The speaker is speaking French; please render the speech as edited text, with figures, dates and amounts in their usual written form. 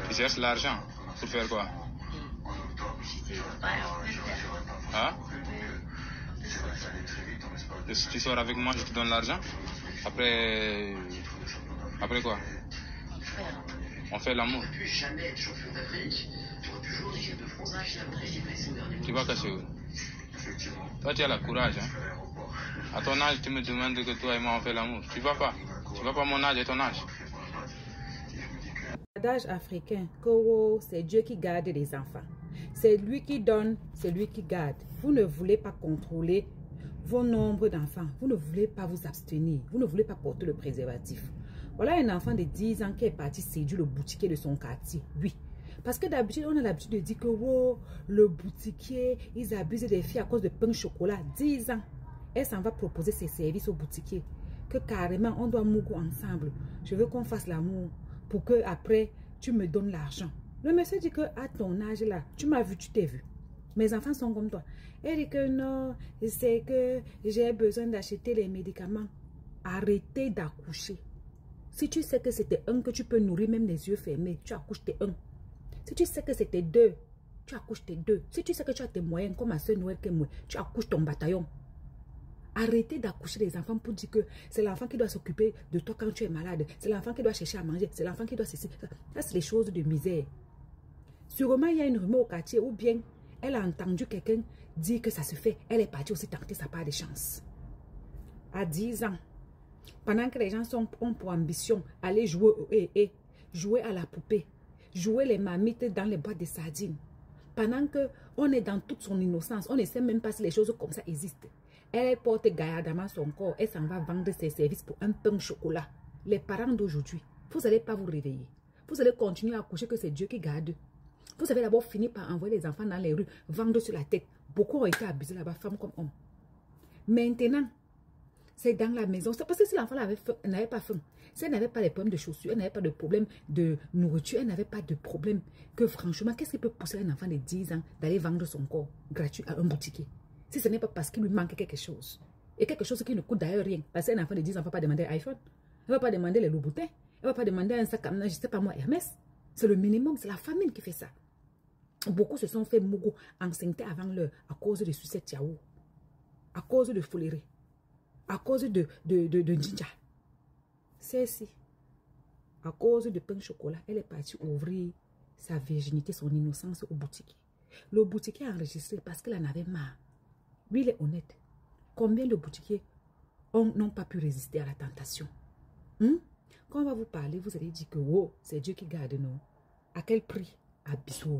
Tu cherches l'argent. Pour faire quoi? Hein? Tu sors avec moi, je te donne l'argent. Après quoi? On fait l'amour. Tu vas cacher où? Toi, tu as le courage. Hein? À ton âge, tu me demandes que toi et moi on fait l'amour. Tu vas pas. Tu vas pas mon âge et ton âge. L'adage africain, que c'est Dieu qui garde les enfants. C'est lui qui donne, c'est lui qui garde. Vous ne voulez pas contrôler vos nombres d'enfants. Vous ne voulez pas vous abstenir. Vous ne voulez pas porter le préservatif. Voilà un enfant de 10 ans qui est parti séduire le boutiquier de son quartier. Oui. Parce que d'habitude, on a l'habitude de dire que oh, le boutiquier, ils abusent des filles à cause de pain au chocolat. 10 ans. Elle s'en va proposer ses services au boutiquier. Que carrément, on doit mourir ensemble. Je veux qu'on fasse l'amour pour que après tu me donnes l'argent. Le monsieur dit que à ton âge là, tu m'as vu, tu t'es vu. Mes enfants sont comme toi. Elle dit que non, c'est que j'ai besoin d'acheter les médicaments. Arrêtez d'accoucher. Si tu sais que c'était un que tu peux nourrir même les yeux fermés, tu accouches tes un. Si tu sais que c'était deux, tu accouches tes deux. Si tu sais que tu as tes moyens, comme ma soeur Noël que moi, tu accouches ton bataillon. Arrêtez d'accoucher les enfants pour dire que c'est l'enfant qui doit s'occuper de toi quand tu es malade. C'est l'enfant qui doit chercher à manger. C'est l'enfant qui doit cesser. Ça, c'est les choses de misère. Sûrement, il y a une rumeur au quartier ou bien elle a entendu quelqu'un dire que ça se fait. Elle est partie aussi tenter sa part de chance. À 10 ans, pendant que les gens ont pour ambition aller jouer jouer à la poupée, jouer les mamites dans les boîtes de sardines. Pendant qu'on est dans toute son innocence, on ne sait même pas si les choses comme ça existent. Elle porte gaillardement son corps. Elle s'en va vendre ses services pour un pain au chocolat. Les parents d'aujourd'hui, vous n'allez pas vous réveiller. Vous allez continuer à coucher que c'est Dieu qui garde. Vous avez d'abord fini par envoyer les enfants dans les rues, vendre sur la tête. Beaucoup ont été abusés là-bas, femmes comme hommes. Maintenant, c'est dans la maison. C'est parce que si l'enfant n'avait pas faim, si elle n'avait pas de problème de chaussures, elle n'avait pas de problème de nourriture, elle n'avait pas de problème que franchement, qu'est-ce qui peut pousser un enfant de 10 ans d'aller vendre son corps gratuit à un boutiquier? Si ce n'est pas parce qu'il lui manque quelque chose. Et quelque chose qui ne coûte d'ailleurs rien. Parce qu'un enfant de 10 ans ne va pas demander un iPhone. Elle ne va pas demander les Louboutins. Elle ne va pas demander un sac à main, je ne sais pas moi, Hermès. C'est le minimum, c'est la famine qui fait ça. Beaucoup se sont fait mougou enceintés avant l'heure à cause de sucette yaourt. À cause de folerie. À cause de ginger. Celle-ci, à cause de pain au chocolat, elle est partie ouvrir sa virginité, son innocence au boutiquier. Le boutiquier a enregistré parce qu'il en avait marre. Lui, il est honnête. Combien de boutiquiers n'ont pas pu résister à la tentation? Quand on va vous parler, vous allez dire que oh, c'est Dieu qui garde nous. À quel prix? À bisous.